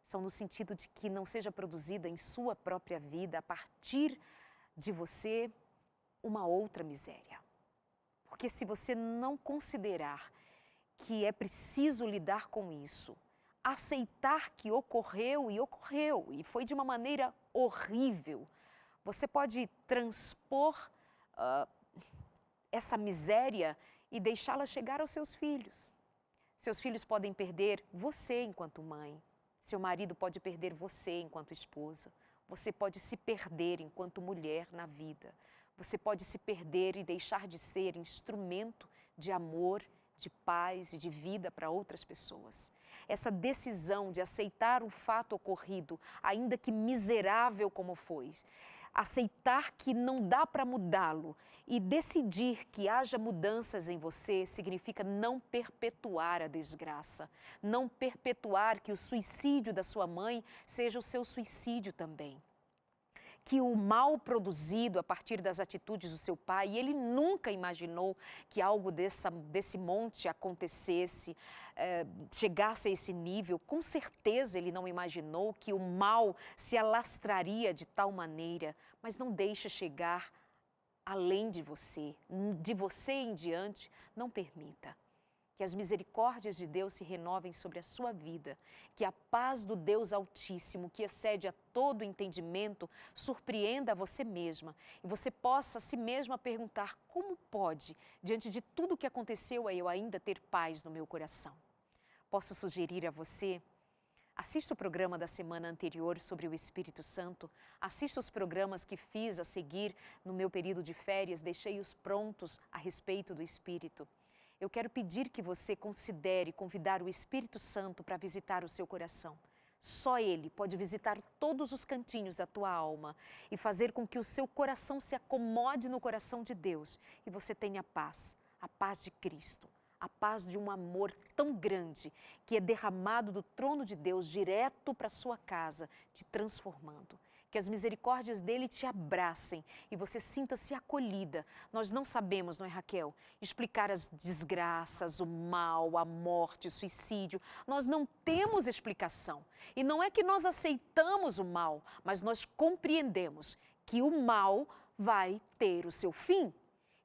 são no sentido de que não seja produzida em sua própria vida, a partir de você, uma outra miséria. Porque se você não considerar que é preciso lidar com isso, aceitar que ocorreu, e foi de uma maneira horrível, você pode transpor essa miséria e deixá-la chegar aos seus filhos. Seus filhos podem perder você enquanto mãe, seu marido pode perder você enquanto esposa, você pode se perder enquanto mulher na vida, você pode se perder e deixar de ser instrumento de amor, de paz e de vida para outras pessoas. Essa decisão de aceitar o fato ocorrido, ainda que miserável como foi, aceitar que não dá para mudá-lo e decidir que haja mudanças em você significa não perpetuar a desgraça, não perpetuar que o suicídio da sua mãe seja o seu suicídio também. Que o mal produzido a partir das atitudes do seu pai, e ele nunca imaginou que algo desse monte acontecesse, chegasse a esse nível. Com certeza ele não imaginou que o mal se alastraria de tal maneira, mas não deixe chegar além de você em diante, não permita. Que as misericórdias de Deus se renovem sobre a sua vida, que a paz do Deus Altíssimo, que excede a todo entendimento, surpreenda a você mesma e você possa a si mesma perguntar: como pode, diante de tudo o que aconteceu, eu ainda ter paz no meu coração? Posso sugerir a você: assista o programa da semana anterior sobre o Espírito Santo, assista os programas que fiz a seguir no meu período de férias, deixei-os prontos a respeito do Espírito. Eu quero pedir que você considere convidar o Espírito Santo para visitar o seu coração. Só Ele pode visitar todos os cantinhos da tua alma e fazer com que o seu coração se acomode no coração de Deus e você tenha paz, a paz de Cristo, a paz de um amor tão grande que é derramado do trono de Deus direto para a sua casa, te transformando. Que as misericórdias dele te abracem e você sinta-se acolhida. Nós não sabemos, não é, Raquel, explicar as desgraças, o mal, a morte, o suicídio. Nós não temos explicação. E não é que nós aceitamos o mal, mas nós compreendemos que o mal vai ter o seu fim.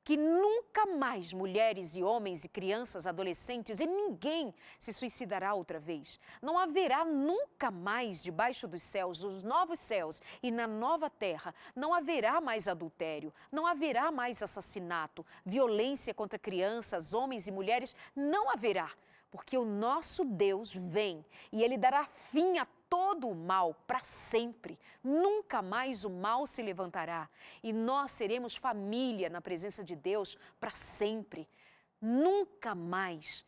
Que nunca mais mulheres e homens e crianças, adolescentes e ninguém se suicidará outra vez. Não haverá nunca mais debaixo dos céus, nos novos céus e na nova terra, não haverá mais adultério, não haverá mais assassinato, violência contra crianças, homens e mulheres, não haverá. Porque o nosso Deus vem e Ele dará fim a todo o mal para sempre. Nunca mais o mal se levantará e nós seremos família na presença de Deus para sempre. Nunca mais.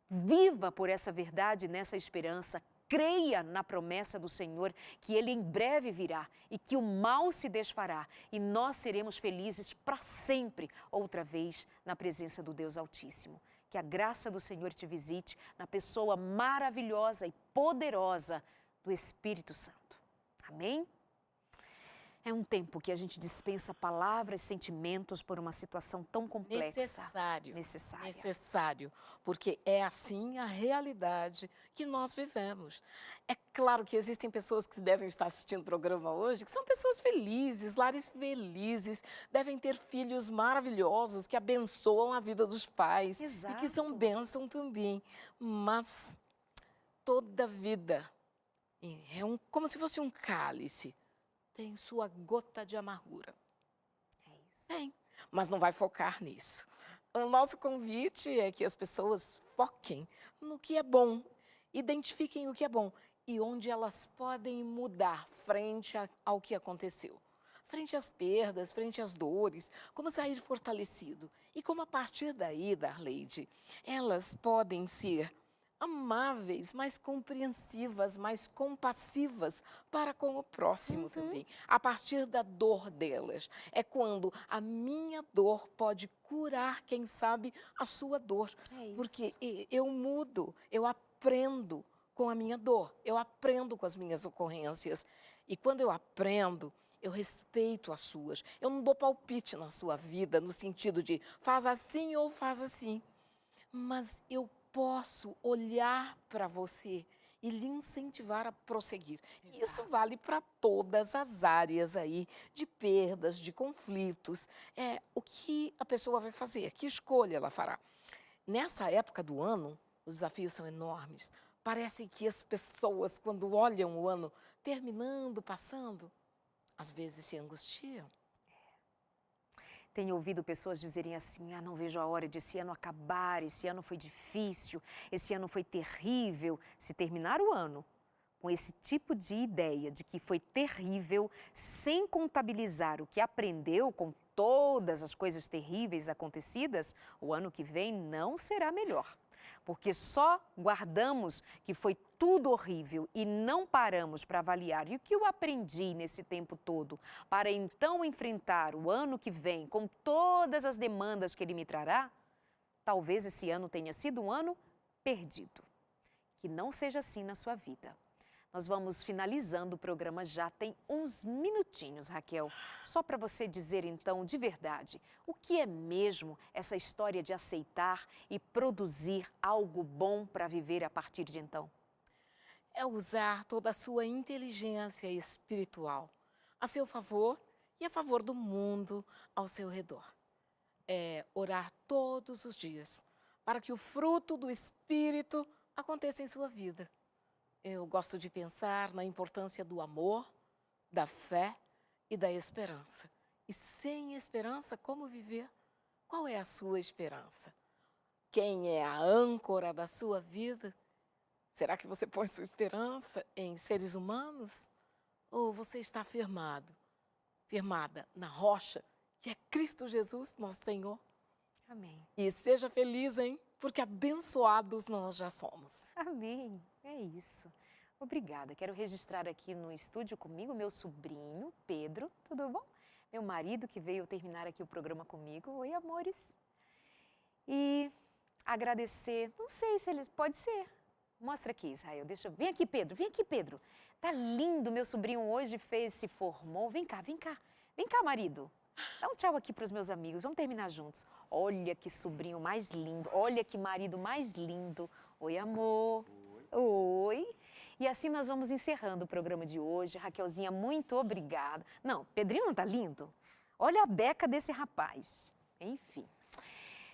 Viva por essa verdade, nessa esperança. Creia na promessa do Senhor que Ele em breve virá e que o mal se desfará e nós seremos felizes para sempre outra vez na presença do Deus Altíssimo. Que a graça do Senhor te visite na pessoa maravilhosa e poderosa do Espírito Santo. Amém? É um tempo que a gente dispensa palavras, sentimentos por uma situação tão complexa. Necessário, porque é assim a realidade que nós vivemos. É claro que existem pessoas que devem estar assistindo o programa hoje, que são pessoas felizes, lares felizes, devem ter filhos maravilhosos que abençoam a vida dos pais. Exato. E que são bênção também. Mas toda vida como se fosse um cálice. Tem sua gota de amargura. É isso. Tem, mas não vai focar nisso. O nosso convite é que as pessoas foquem no que é bom, identifiquem o que é bom e onde elas podem mudar frente ao que aconteceu. Frente às perdas, frente às dores, como sair fortalecido. E como a partir daí, Darleide, elas podem ser amáveis, mais compreensivas, mais compassivas para com o próximo também, a partir da dor delas. É quando a minha dor pode curar, quem sabe, a sua dor. É isso. Porque eu mudo, eu aprendo com a minha dor, eu aprendo com as minhas ocorrências. E quando eu aprendo, eu respeito as suas. Eu não dou palpite na sua vida, no sentido de faz assim ou faz assim. Mas eu posso olhar para você e lhe incentivar a prosseguir. Isso vale para todas as áreas aí de perdas, de conflitos. O que a pessoa vai fazer, que escolha ela fará. Nessa época do ano, os desafios são enormes. Parece que as pessoas, quando olham o ano terminando, passando, às vezes se angustiam. Tenho ouvido pessoas dizerem assim, não vejo a hora de esse ano acabar, esse ano foi difícil, esse ano foi terrível. Se terminar o ano com esse tipo de ideia de que foi terrível, sem contabilizar o que aprendeu com todas as coisas terríveis acontecidas, o ano que vem não será melhor. Porque só guardamos que foi tudo horrível e não paramos para avaliar e o que eu aprendi nesse tempo todo, para então enfrentar o ano que vem com todas as demandas que ele me trará, talvez esse ano tenha sido um ano perdido. Que não seja assim na sua vida. Nós vamos finalizando o programa, já tem uns minutinhos, Raquel. Só para você dizer então, de verdade, o que é mesmo essa história de aceitar e produzir algo bom para viver a partir de então? É usar toda a sua inteligência espiritual a seu favor e a favor do mundo ao seu redor. É orar todos os dias para que o fruto do Espírito aconteça em sua vida. Eu gosto de pensar na importância do amor, da fé e da esperança. E sem esperança, como viver? Qual é a sua esperança? Quem é a âncora da sua vida? Será que você põe sua esperança em seres humanos? Ou você está firmada na rocha, que é Cristo Jesus, nosso Senhor? Amém. E seja feliz, hein? Porque abençoados nós já somos. Amém. É isso. Obrigada. Quero registrar aqui no estúdio comigo meu sobrinho, Pedro. Tudo bom? Meu marido que veio terminar aqui o programa comigo. Oi, amores. E agradecer, não sei se eles... Pode ser. Mostra aqui, Israel. Deixa eu... Vem aqui, Pedro. Vem aqui, Pedro. Tá lindo. Meu sobrinho hoje se formou. Vem cá, vem cá. Vem cá, marido. Dá um tchau aqui para os meus amigos. Vamos terminar juntos. Olha que sobrinho mais lindo. Olha que marido mais lindo. Oi, amor. Oi. E assim nós vamos encerrando o programa de hoje. Raquelzinha, muito obrigada. Não, Pedrinho não tá lindo? Olha a beca desse rapaz. Enfim.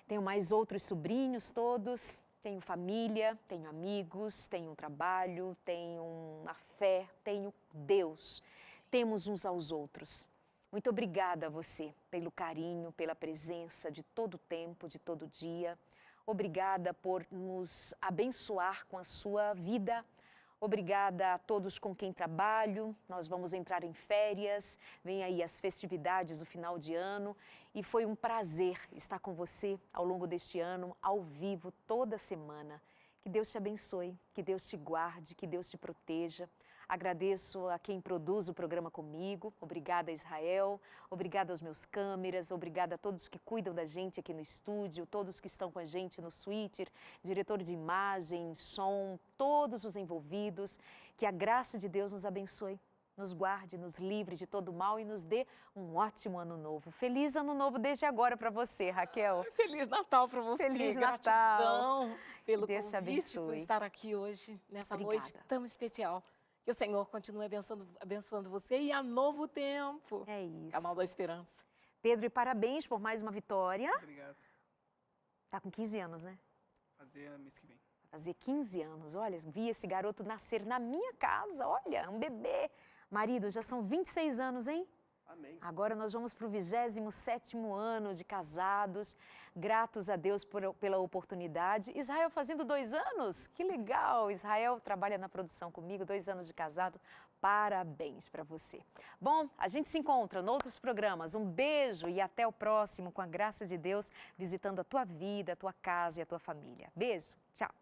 Tenho mais outros sobrinhos todos. Tenho família, tenho amigos, tenho um trabalho, tenho uma fé, tenho Deus. Temos uns aos outros. Muito obrigada a você pelo carinho, pela presença de todo o tempo, de todo dia. Obrigada por nos abençoar com a sua vida. Obrigada a todos com quem trabalho. Nós vamos entrar em férias, vem aí as festividades do final de ano e foi um prazer estar com você ao longo deste ano, ao vivo, toda semana. Que Deus te abençoe, que Deus te guarde, que Deus te proteja. Agradeço a quem produz o programa comigo, obrigada Israel, obrigada aos meus câmeras, obrigada a todos que cuidam da gente aqui no estúdio, todos que estão com a gente no Twitter, diretor de imagem, som, todos os envolvidos. Que a graça de Deus nos abençoe, nos guarde, nos livre de todo mal e nos dê um ótimo ano novo. Feliz ano novo desde agora para você, Raquel. Feliz Natal para você. Feliz Natal. Gratidão Pelo Deus te convite, por abençoe. estar aqui hoje, nessa Obrigada. noite tão especial. Que o Senhor continue abençoando você e a Novo Tempo. É isso. Canal da Esperança. Pedro, e parabéns por mais uma vitória. Obrigado. Tá com 15 anos, né? Fazer mês que vem. Vai fazer 15 anos. Olha, vi esse garoto nascer na minha casa. Olha, um bebê. Marido, já são 26 anos, hein? Amém. Agora nós vamos para o 27º ano de casados. Gratos a Deus pela oportunidade. Israel fazendo 2 anos? Que legal! Israel trabalha na produção comigo, 2 anos de casado. Parabéns para você. Bom, a gente se encontra em outros programas. Um beijo e até o próximo, com a graça de Deus, visitando a tua vida, a tua casa e a tua família. Beijo, tchau!